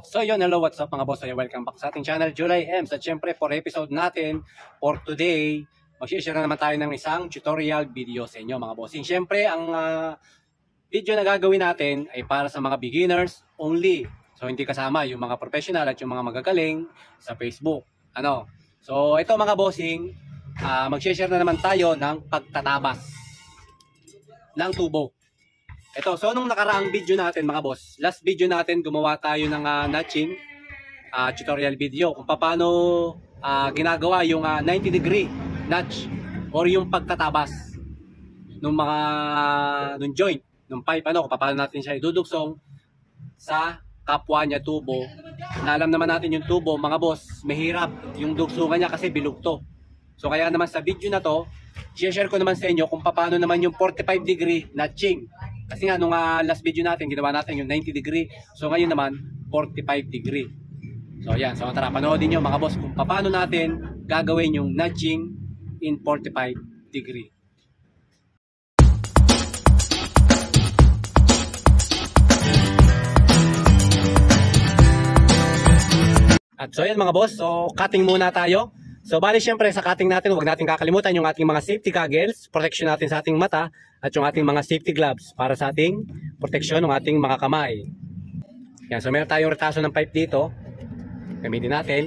So yun, hello, what's up mga boss? So, welcome back sa ating channel, July Ems. At syempre, for episode natin, for today, mag-share na naman tayo ng isang tutorial video sa inyo mga bossing. Syempre, ang video na gagawin natin ay para sa mga beginners only. So hindi kasama yung mga professional at yung mga magagaling sa Facebook. So ito mga bossing, mag-share na naman tayo ng pagtatabas ng tubo. Ito, so nung nakaraang video natin mga boss, last video natin gumawa tayo ng notching tutorial video kung paano ginagawa yung 90 degree notch or yung pagtatabas ng mga nung joint, nung pipe, kung paano natin siya idudugsong sa kapwa niya tubo. Na alam naman natin yung tubo mga boss, mahirap yung dugsungan niya kasi bilog to. So kaya naman sa video na to, share ko naman sa inyo kung paano naman yung 45 degree notching. Kasi nga nung last video natin, ginawa natin yung 90 degree. So ngayon naman, 45 degree. So yan, so tara, panoodin nyo mga boss kung paano natin gagawin yung notching in 45 degree. At so yan mga boss, so cutting muna tayo. So bali syempre sa cutting natin, huwag natin kakalimutan yung ating mga safety goggles, protection natin sa ating mata, at yung ating mga safety gloves para sa ating protection ng ating mga kamay. Yan, so meron tayong retaso ng pipe dito, gamitin natin.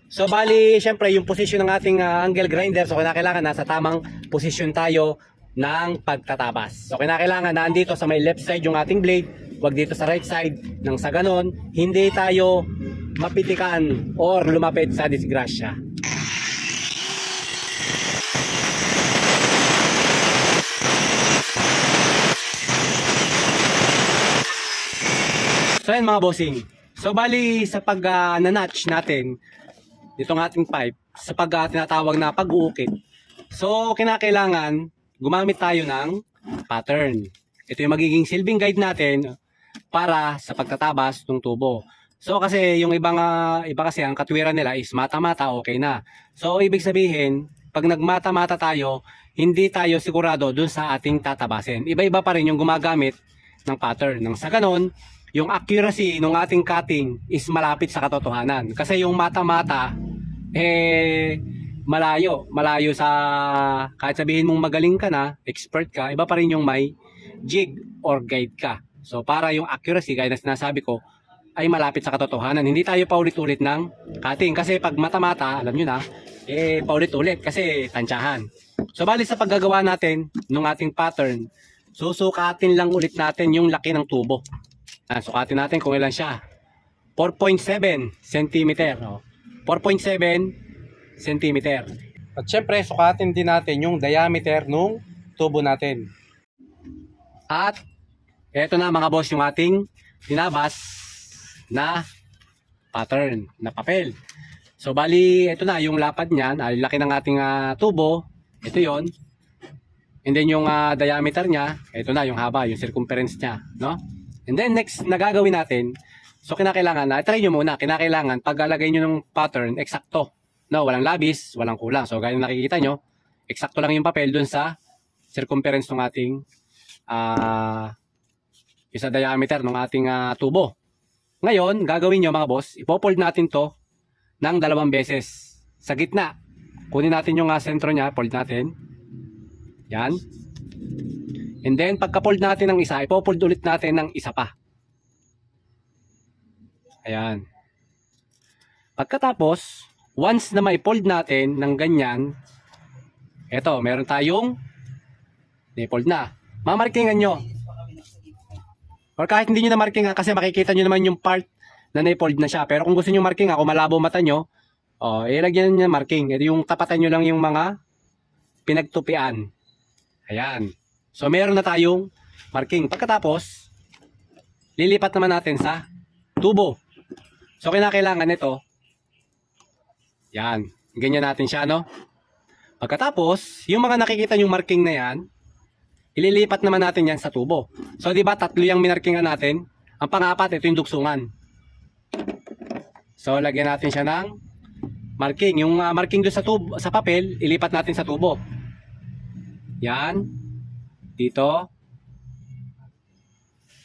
So bali syempre yung position ng ating angle grinder, so kailangan nasa tamang position tayo ng pagtatabas. So kailangan na andito sa may left side yung ating blade, huwag dito sa right side, nang sa ganon hindi tayo mapitikan or lumapit sa disgrasya. So yan mga bossing. So bali sa pag na-notch natin ditong ating pipe, sa pag tinatawag na pag-uukit. So kinakailangan gumamit tayo ng pattern. Ito yung magiging silbing guide natin para sa pagtatabas ng tubo. So kasi yung iba kasi ang katwiran nila is mata-mata, okay na. So ibig sabihin, pag nagmata-mata tayo, hindi tayo sigurado dun sa ating tatabasin. Iba-iba pa rin yung gumagamit ng pattern. Nang sa ganon, yung accuracy ng ating cutting is malapit sa katotohanan. Kasi yung mata-mata, malayo sa, kahit sabihin mong magaling ka na, expert ka, iba pa rin yung may jig or guide ka. So para yung accuracy, gaya na sinasabi ko, ay malapit sa katotohanan. Hindi tayo paulit-ulit ng cutting. Kasi pag mata-mata, alam nyo na, paulit-ulit kasi tansyahan. So bali sa paggagawa natin ng ating pattern, susukatin lang ulit natin yung laki ng tubo. Sukatin natin kung ilan siya. 4.7 cm. 4.7 cm. At syempre, sukatin din natin yung diameter ng tubo natin. At eto na mga boss yung ating tinabas na pattern, na papel. So bali, ito na yung lapad niyan, laki ng ating tubo. Ito yon. And then yung diameter niya, ito na yung haba, yung circumference niya, no? And then next na gagawin natin, so kinakailangan na, try nyo muna, kinakailangan paglalagay nyo ng pattern, eksakto. No, walang labis, walang kulang. So gaya nakikita nyo, eksakto lang yung papel dun sa circumference ng ating isa diameter ng ating tubo. Ngayon, gagawin nyo mga boss, ipofold natin to ng 2 beses. Sa gitna, kunin natin yung sentro nya, fold natin. Yan. And then, pagka-fold natin ng isa, ipo-fold ulit natin ng isa pa. Ayan. Pagkatapos, once na ma-fold natin ng ganyan, eto, meron tayong na-fold na. Mamarkingan nyo. Or kahit hindi nyo na markingan, kasi makikita nyo naman yung part na na-fold na siya. Pero kung gusto nyo markingan, kung malabo mata nyo, ilagyan nyo marking. Ito yung tapatan nyo lang yung mga pinagtupian. Ayan. So meron na tayong marking. Pagkatapos, lilipat naman natin sa tubo. So kinakailangan ito. Yan. Ganyan natin siya, no? Pagkatapos, yung mga nakikita yung marking na yan, ililipat naman natin yan sa tubo. So di ba 3 yung minarkingan natin? Ang pang-apat, ito yung dugsungan. So lagyan natin siya ng marking. Yung marking doon sa tubo, sa papel, ilipat natin sa tubo. Yan. Dito.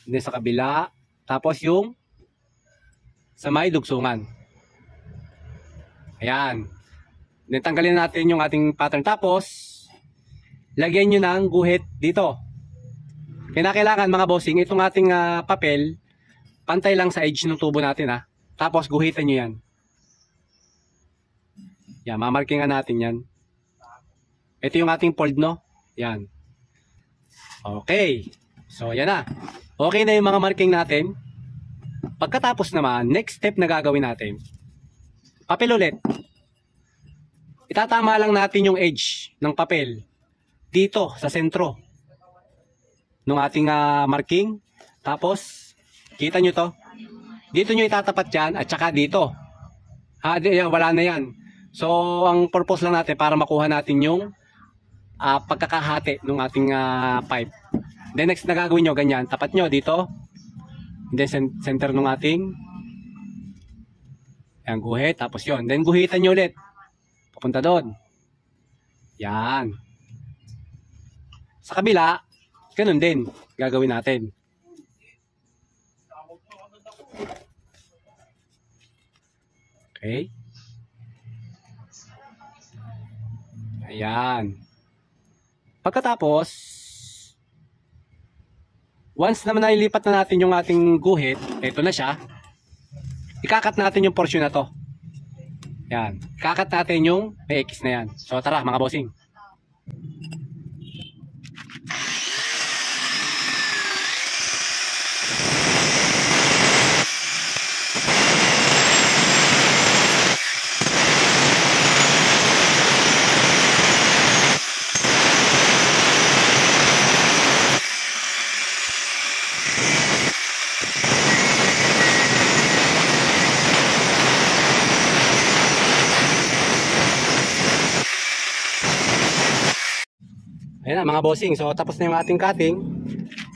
Then sa kabila. Tapos yung sa may dugsungan. Ayan. Then tanggalin natin yung ating pattern. Tapos, lagyan nyo ng guhit dito. Kailangan mga bossing, itong ating papel, pantay lang sa edge ng tubo natin ha. Tapos guhitan nyo yan. Yan, mamarkingan natin yan. Ito yung ating fold, no? Yan. Okay. So, yan na. Okay na yung mga marking natin. Pagkatapos naman, next step na gagawin natin. Papel ulit. Itatama lang natin yung edge ng papel dito sa sentro ng ating marking. Tapos, kita nyo to. Dito nyo itatapat yan at saka dito. Wala na yan. So, ang purpose lang natin para makuha natin yung pagkakahati ng ating pipe. Then next na gagawin nyo, ganyan. Tapat nyo dito. Then center ng ating yan, guhit. Tapos yun. Then guhitan nyo ulit. Papunta doon. Yan. Sa kabila, ganun din gagawin natin. Okay. Ayan. Pagkatapos, once naman nailipat na natin yung ating guhit, ito na siya, ikakat natin yung portion na to. Yan. Ikakat natin yung may X na yan. So tara mga bossing. Ayan na mga bossing. So tapos na yung ating cutting.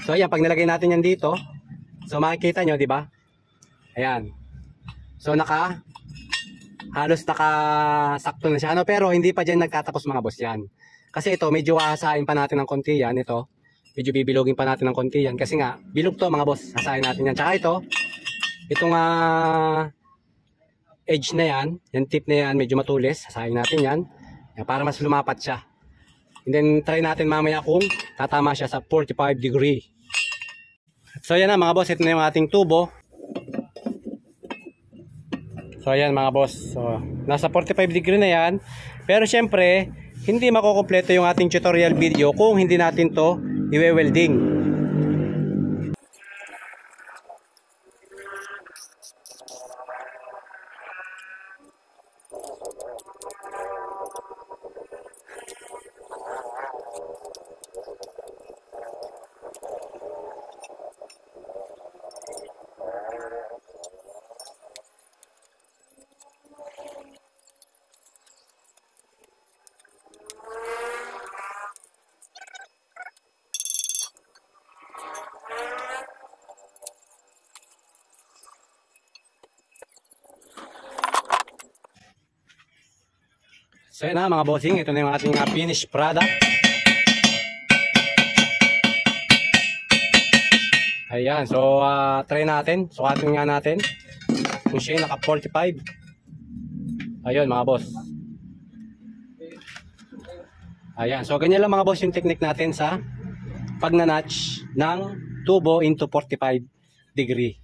So ayan, pag nilagay natin yan dito, so makikita nyo, di ba? Ayan. So halos nakasakto na siya. Pero hindi pa dyan nagtatapos mga boss yan. Kasi ito, medyo aasahin pa natin ng konti yan. Ito, medyo bibilogin pa natin ng konti yan. Kasi nga, bilog to mga boss. Asahin natin yan. Tsaka itong edge na yan, yung tip na yan, medyo matulis. Asahin natin yan. Para mas lumapat siya. And then try natin mamaya kung tatama siya sa 45 degree. So yan na mga boss, ito na yung ating tubo. So ayan mga boss, so nasa 45 degree na yan. Pero syempre, hindi makukumpleto yung ating tutorial video kung hindi natin to i-welding. So yun na mga bossing, ito na yung ating finished product. Ayan, so try natin, sukatin nga natin kung siya naka 45. Ayun mga boss. Ayan, so ganyan lang mga boss yung technique natin sa pagnanatch ng tubo into 45 degree.